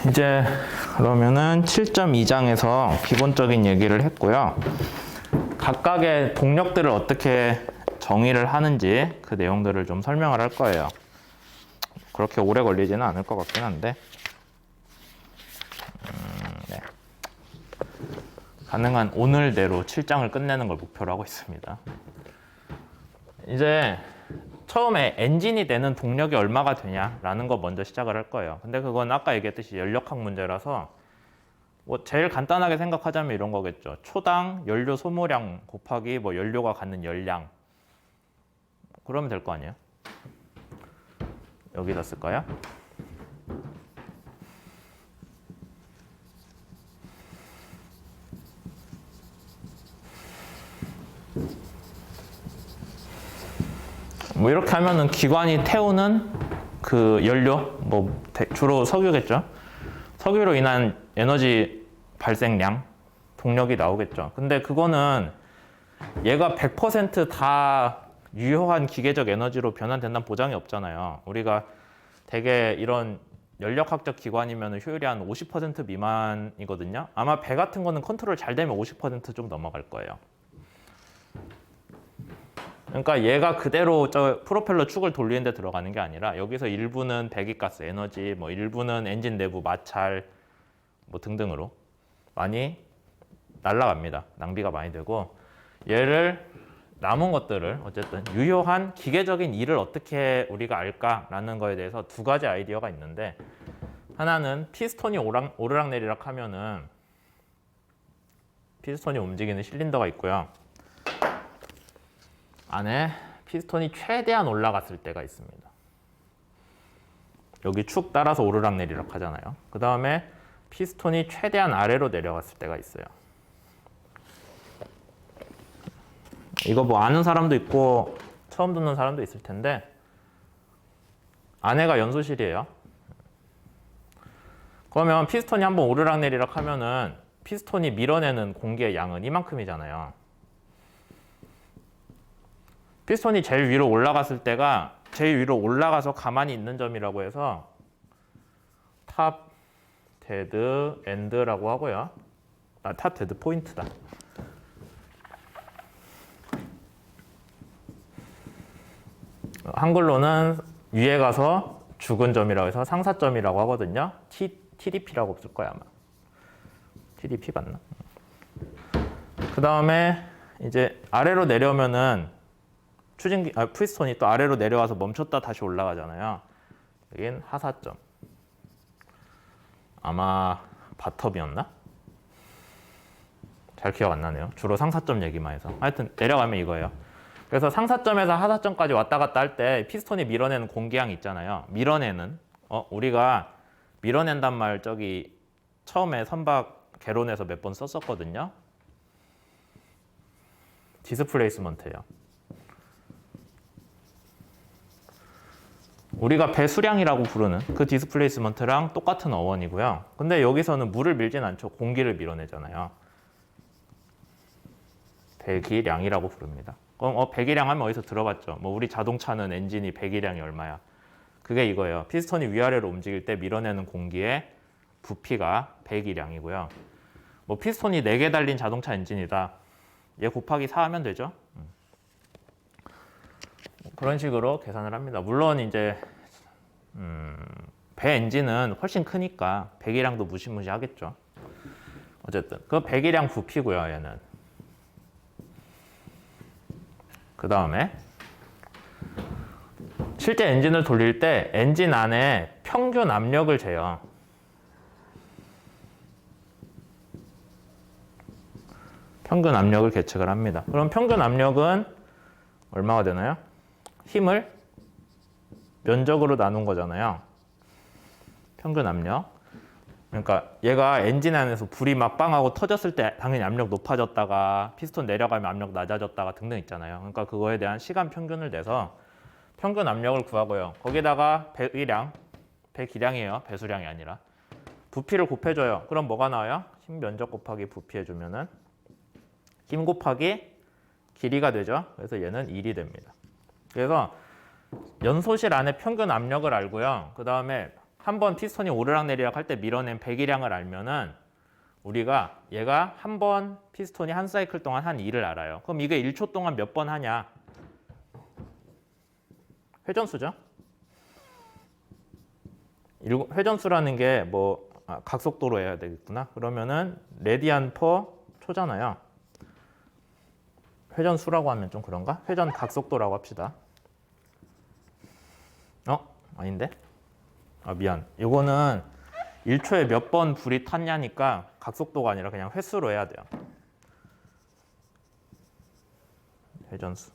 이제 그러면은 7.2장에서 기본적인 얘기를 했고요. 각각의 동력들을 어떻게 정의를 하는지 그 내용들을 좀 설명을 할 거예요. 그렇게 오래 걸리지는 않을 것 같긴 한데 네. 가능한 오늘 내로 7장을 끝내는 걸 목표로 하고 있습니다. 이제 처음에 엔진이 되는 동력이 얼마가 되냐라는 거 먼저 시작을 할 거예요. 근데 그건 아까 얘기했듯이 연력학 문제라서 뭐 제일 간단하게 생각하자면 이런 거겠죠. 초당 연료 소모량 곱하기 뭐 연료가 갖는 열량. 그러면 될 거 아니에요? 여기다 쓸까요? 뭐 이렇게 하면은 기관이 태우는 그 연료, 뭐 주로 석유겠죠. 석유로 인한 에너지 발생량, 동력이 나오겠죠. 근데 그거는 얘가 100% 다 유효한 기계적 에너지로 변환된다는 보장이 없잖아요. 우리가 되게 이런 연력학적 기관이면 효율이 한 50% 미만이거든요. 아마 배 같은 거는 컨트롤 잘 되면 50%좀 넘어갈 거예요. 그러니까 얘가 그대로 저 프로펠러 축을 돌리는 데 들어가는 게 아니라 여기서 일부는 배기가스 에너지, 뭐 일부는 엔진 내부 마찰 뭐 등등으로 많이 날아갑니다. 낭비가 많이 되고 얘를 남은 것들을 어쨌든 유효한 기계적인 일을 어떻게 우리가 알까라는 거에 대해서 두 가지 아이디어가 있는데 하나는 피스톤이 오르락내리락 하면은 피스톤이 움직이는 실린더가 있고요. 안에 피스톤이 최대한 올라갔을 때가 있습니다. 여기 축 따라서 오르락내리락 하잖아요. 그 다음에 피스톤이 최대한 아래로 내려갔을 때가 있어요. 이거 뭐 아는 사람도 있고 처음 듣는 사람도 있을 텐데 안에가 연소실이에요. 그러면 피스톤이 한번 오르락내리락 하면은 피스톤이 밀어내는 공기의 양은 이만큼이잖아요. 피스톤이 제일 위로 올라갔을 때가 제일 위로 올라가서 가만히 있는 점이라고 해서 탑 데드 엔드라고 하고요. 탑 데드 포인트다. 한글로는 위에 가서 죽은 점이라고 해서 상사점이라고 하거든요. TDP라고 쓸 거야 아마. TDP 맞나? 그 다음에 이제 아래로 내려오면은 피스톤이 또 아래로 내려와서 멈췄다 다시 올라가잖아요. 여긴 하사점. 아마 바텀이었나? 잘 기억 안 나네요. 주로 상사점 얘기만 해서. 하여튼 내려가면 이거예요. 그래서 상사점에서 하사점까지 왔다 갔다 할 때 피스톤이 밀어내는 공기양 있잖아요. 밀어내는 우리가 밀어낸단 말 저기 처음에 선박 개론에서 몇 번 썼었거든요. 디스플레이스먼트예요. 우리가 배수량이라고 부르는 그 디스플레이스먼트랑 똑같은 어원이고요. 근데 여기서는 물을 밀진 않죠. 공기를 밀어내잖아요. 배기량이라고 부릅니다. 그럼 배기량 하면 어디서 들어봤죠? 뭐 우리 자동차는 엔진이 배기량이 얼마야? 그게 이거예요. 피스톤이 위아래로 움직일 때 밀어내는 공기의 부피가 배기량이고요. 뭐 피스톤이 4개 달린 자동차 엔진이다. 얘 곱하기 4 하면 되죠. 그런 식으로 계산을 합니다. 물론 이제 배 엔진은 훨씬 크니까 배기량도 무시무시하겠죠. 어쨌든 그 배기량 부피고요. 얘는. 그 다음에 실제 엔진을 돌릴 때 엔진 안에 평균 압력을 재요. 평균 압력을 계측을 합니다. 그럼 평균 압력은 얼마가 되나요? 힘을 면적으로 나눈 거잖아요. 평균 압력. 그러니까 얘가 엔진 안에서 불이 막 빵하고 터졌을 때 당연히 압력 높아졌다가 피스톤 내려가면 압력 낮아졌다가 등등 있잖아요. 그러니까 그거에 대한 시간 평균을 내서 평균 압력을 구하고요. 거기다가 배기량이에요. 배수량이 아니라. 부피를 곱해줘요. 그럼 뭐가 나와요? 힘 면적 곱하기 부피 해주면은 힘 곱하기 길이가 되죠. 그래서 얘는 1이 됩니다. 그래서 연소실 안에 평균 압력을 알고요. 그 다음에 한 번 피스톤이 오르락내리락 할 때 밀어낸 배기량을 알면은 우리가 얘가 한 번 피스톤이 한 사이클 동안 한 일을 알아요. 그럼 이게 1초 동안 몇 번 하냐? 회전수죠. 회전수라는 게 뭐 각속도로 해야 되겠구나. 그러면은 레디안 퍼 초잖아요. 회전수라고 하면 좀 그런가? 회전 각속도라고 합시다. 아닌데? 미안. 이거는 1초에 몇 번 불이 탔냐니까 각속도가 아니라 그냥 횟수로 해야 돼요. 회전수.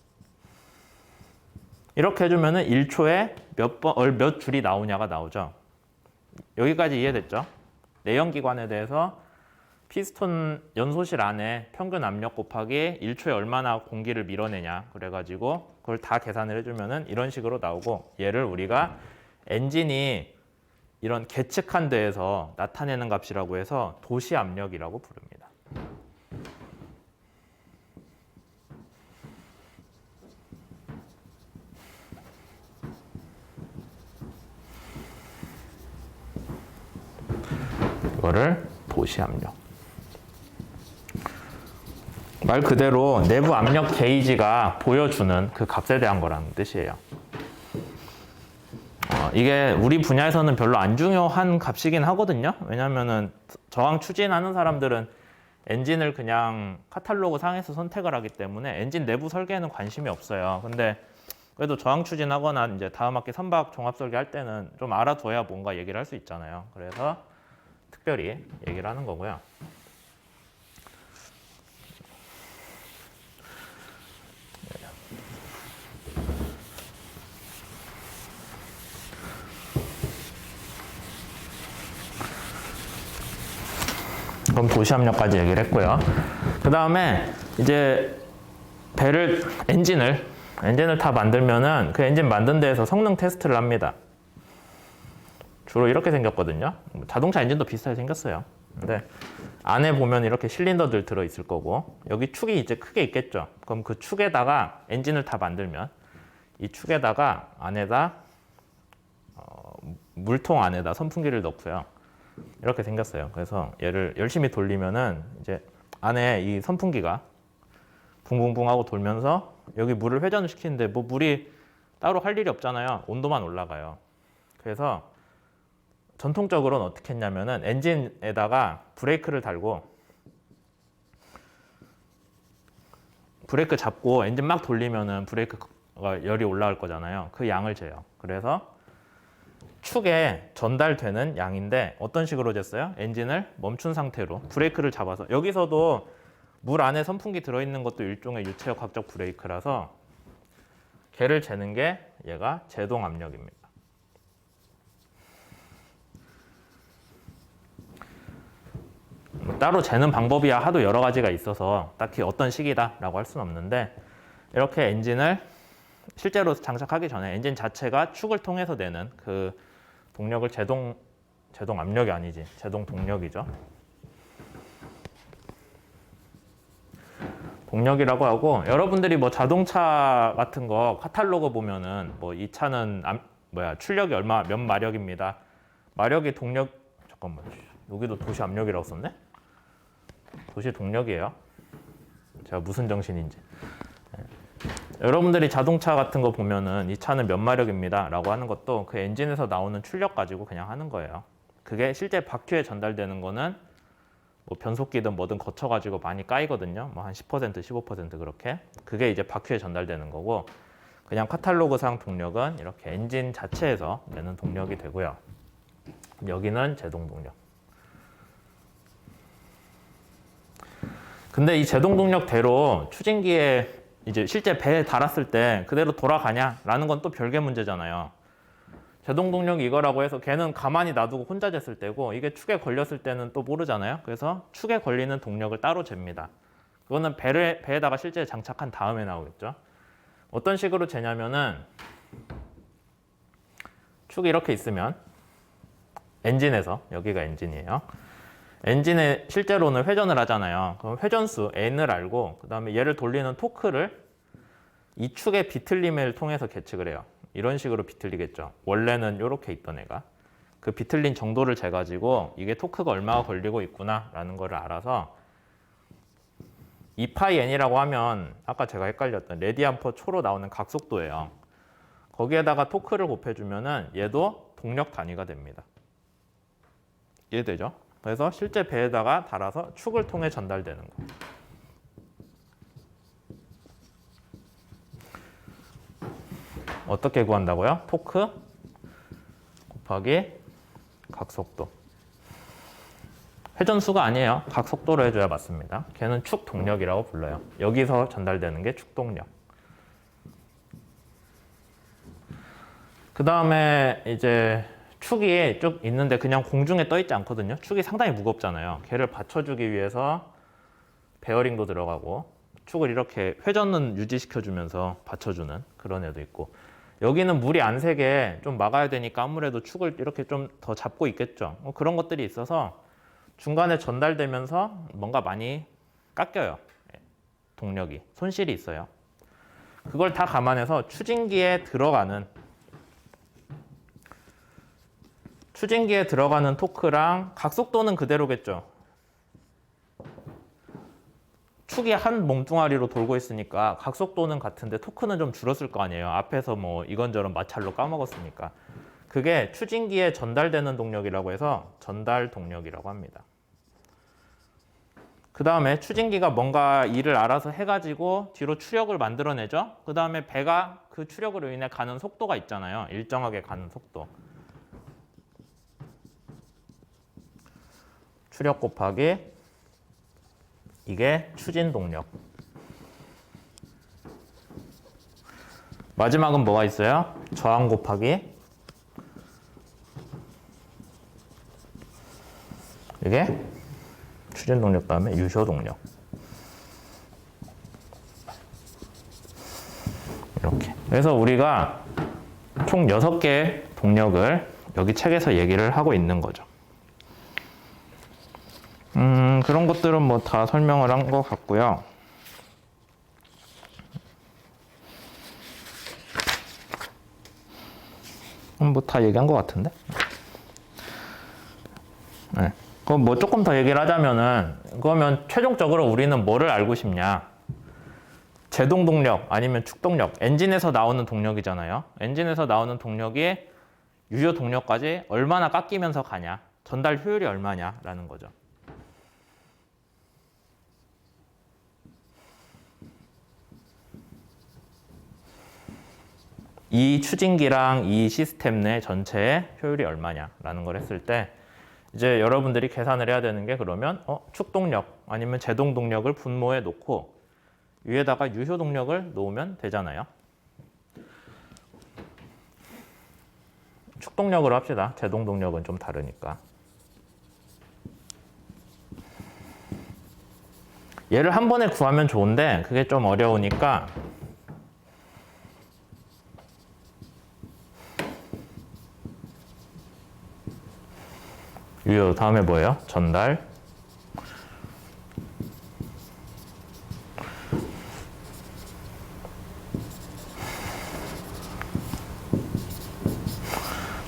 이렇게 해주면은 1초에 몇 줄이 나오냐가 나오죠. 여기까지 이해됐죠? 내연기관에 대해서 피스톤 연소실 안에 평균 압력 곱하기 1초에 얼마나 공기를 밀어내냐 그래가지고 그걸 다 계산을 해주면은 이런 식으로 나오고, 얘를 우리가 엔진이 이런 계측한 데에서 나타내는 값이라고 해서 도시 압력이라고 부릅니다. 이거를 도시 압력. 말 그대로 내부 압력 게이지가 보여주는 그 값에 대한 거라는 뜻이에요. 이게 우리 분야에서는 별로 안 중요한 값이긴 하거든요. 왜냐면은 저항 추진하는 사람들은 엔진을 그냥 카탈로그 상에서 선택을 하기 때문에 엔진 내부 설계에는 관심이 없어요. 근데 그래도 저항 추진하거나 이제 다음 학기 선박 종합 설계 할 때는 좀 알아둬야 뭔가 얘기를 할 수 있잖아요. 그래서 특별히 얘기를 하는 거고요. 그럼 도시 압력까지 얘기를 했고요. 그 다음에 이제 엔진을 다 만들면은 그 엔진 만든 데에서 성능 테스트를 합니다. 주로 이렇게 생겼거든요. 자동차 엔진도 비슷하게 생겼어요. 근데 안에 보면 이렇게 실린더들 들어있을 거고, 여기 축이 이제 크게 있겠죠. 그럼 그 축에다가 엔진을 다 만들면 이 축에다가 안에다 물통 안에다 선풍기를 넣고요. 이렇게 생겼어요. 그래서 얘를 열심히 돌리면은 이제 안에 이 선풍기가 붕붕붕 하고 돌면서 여기 물을 회전을 시키는데 뭐 물이 따로 할 일이 없잖아요. 온도만 올라가요. 그래서 전통적으로는 어떻게 했냐면은 엔진에다가 브레이크를 달고 브레이크 잡고 엔진 막 돌리면은 브레이크가 열이 올라갈 거잖아요. 그 양을 재요. 그래서 축에 전달되는 양인데 어떤 식으로 쟀어요? 엔진을 멈춘 상태로 브레이크를 잡아서, 여기서도 물 안에 선풍기 들어있는 것도 일종의 유체역 학적 브레이크라서 걔를 재는 게 얘가 제동 압력입니다. 따로 재는 방법이야 하도 여러 가지가 있어서 딱히 어떤 식이다라고 할 수는 없는데, 이렇게 엔진을 실제로 장착하기 전에 엔진 자체가 축을 통해서 내는 그 동력을 제동 압력이 아니지, 제동 동력이죠. 동력이라고 하고, 여러분들이 뭐 자동차 같은 거 카탈로그 보면은 뭐 이 차는 출력이 몇 마력입니다. 마력이 동력, 잠깐만, 여기도 도시 압력이라고 썼네? 도시 동력이에요. 제가 무슨 정신인지. 여러분들이 자동차 같은 거 보면은 이 차는 몇 마력입니다 라고 하는 것도 그 엔진에서 나오는 출력 가지고 그냥 하는 거예요. 그게 실제 바퀴에 전달되는 거는 뭐 변속기든 뭐든 거쳐가지고 많이 까이거든요. 뭐 한 10%, 15% 그렇게. 그게 이제 바퀴에 전달되는 거고, 그냥 카탈로그상 동력은 이렇게 엔진 자체에서 내는 동력이 되고요. 여기는 제동 동력. 근데 이 제동 동력대로 추진기에 이제 실제 배에 달았을 때 그대로 돌아가냐라는 건 또 별개 문제잖아요. 제동 동력이 이거라고 해서 걔는 가만히 놔두고 혼자 쟀을 때고, 이게 축에 걸렸을 때는 또 모르잖아요. 그래서 축에 걸리는 동력을 따로 잽니다. 그거는 배에다가 실제 장착한 다음에 나오겠죠. 어떤 식으로 재냐면은 축이 이렇게 있으면 엔진에서, 여기가 엔진이에요. 엔진에 실제로는 회전을 하잖아요. 그럼 회전수 N을 알고 그 다음에 얘를 돌리는 토크를 이 축의 비틀림을 통해서 계측을 해요. 이런 식으로 비틀리겠죠. 원래는 이렇게 있던 애가. 그 비틀린 정도를 재가지고 이게 토크가 얼마가 걸리고 있구나라는 거를 알아서 2파이n이라고 하면 아까 제가 헷갈렸던 레디안/퍼 초로 나오는 각속도예요. 거기에다가 토크를 곱해주면은 얘도 동력 단위가 됩니다. 이해되죠? 그래서 실제 배에다가 달아서 축을 통해 전달되는 거. 어떻게 구한다고요? 토크 곱하기 각속도. 회전수가 아니에요. 각속도로 해줘야 맞습니다. 걔는 축 동력이라고 불러요. 여기서 전달되는 게 축 동력. 그 다음에 이제 축이 쭉 있는데 그냥 공중에 떠 있지 않거든요. 축이 상당히 무겁잖아요. 걔를 받쳐주기 위해서 베어링도 들어가고 축을 이렇게 회전은 유지시켜주면서 받쳐주는 그런 애도 있고, 여기는 물이 안 새게 좀 막아야 되니까 아무래도 축을 이렇게 좀 더 잡고 있겠죠. 그런 것들이 있어서 중간에 전달되면서 뭔가 많이 깎여요. 동력이. 손실이 있어요. 그걸 다 감안해서 추진기에 들어가는 토크랑 각속도는 그대로겠죠. 축이 한 몸뚱아리로 돌고 있으니까 각속도는 같은데 토크는 좀 줄었을 거 아니에요. 앞에서 뭐 이건저런 마찰로 까먹었으니까. 그게 추진기에 전달되는 동력이라고 해서 전달 동력이라고 합니다. 그 다음에 추진기가 뭔가 일을 알아서 해가지고 뒤로 추력을 만들어내죠. 그 다음에 배가 그 추력으로 인해 가는 속도가 있잖아요. 일정하게 가는 속도. 추력 곱하기 이게 추진 동력. 마지막은 뭐가 있어요? 저항 곱하기 이게 추진 동력 다음에 유효 동력. 이렇게. 그래서 우리가 총 6개의 동력을 여기 책에서 얘기를 하고 있는 거죠. 그런 것들은 뭐 다 설명을 한 것 같고요. 뭐 다 얘기한 것 같은데? 네. 그럼 뭐 조금 더 얘기를 하자면은, 그러면 최종적으로 우리는 뭐를 알고 싶냐? 제동 동력 아니면 축 동력, 엔진에서 나오는 동력이잖아요. 엔진에서 나오는 동력이 유효 동력까지 얼마나 깎이면서 가냐? 전달 효율이 얼마냐라는 거죠. 이 추진기랑 이 시스템 내 전체의 효율이 얼마냐라는 걸 했을 때 이제 여러분들이 계산을 해야 되는 게, 그러면 축 동력 아니면 제동 동력을 분모에 놓고 위에다가 유효 동력을 놓으면 되잖아요. 축 동력으로 합시다. 제동 동력은 좀 다르니까. 얘를 한 번에 구하면 좋은데 그게 좀 어려우니까 유효 다음에 뭐예요? 전달.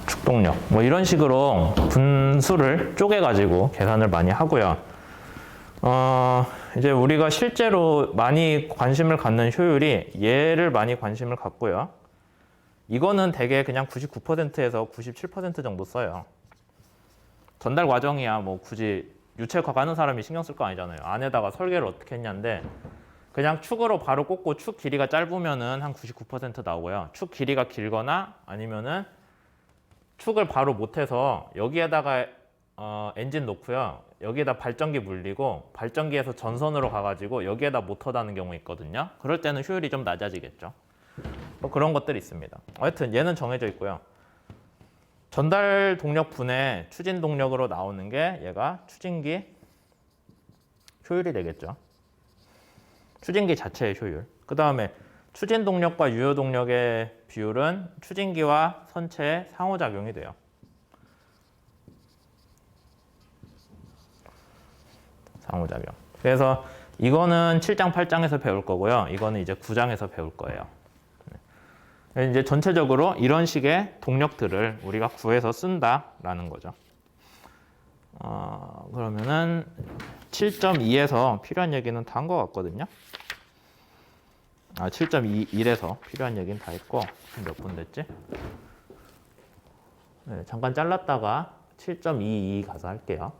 축동력. 뭐 이런 식으로 분수를 쪼개가지고 계산을 많이 하고요. 이제 우리가 실제로 많이 관심을 갖는 효율이 얘를 많이 관심을 갖고요. 이거는 대개 그냥 99%에서 97% 정도 써요. 전달 과정이야 뭐 굳이 유체과 하는 사람이 신경 쓸 거 아니잖아요. 안에다가 설계를 어떻게 했냐인데, 그냥 축으로 바로 꽂고 축 길이가 짧으면은 한 99% 나오고요. 축 길이가 길거나 아니면은 축을 바로 못해서 여기에다가 엔진 놓고요. 여기에다 발전기 물리고 발전기에서 전선으로 가가지고 여기에다 모터 다는 경우 있거든요. 그럴 때는 효율이 좀 낮아지겠죠. 뭐 그런 것들이 있습니다. 하여튼 얘는 정해져 있고요. 전달 동력 분의 추진 동력으로 나오는 게 얘가 추진기 효율이 되겠죠. 추진기 자체의 효율. 그 다음에 추진 동력과 유효 동력의 비율은 추진기와 선체의 상호작용이 돼요. 상호작용. 그래서 이거는 7장, 8장에서 배울 거고요. 이거는 이제 9장에서 배울 거예요. 이제 전체적으로 이런 식의 동력들을 우리가 구해서 쓴다라는 거죠. 그러면은 7.2에서 필요한 얘기는 다 한 것 같거든요. 7.21에서 필요한 얘기는 다 했고, 몇 분 됐지? 네, 잠깐 잘랐다가 7.22 가서 할게요.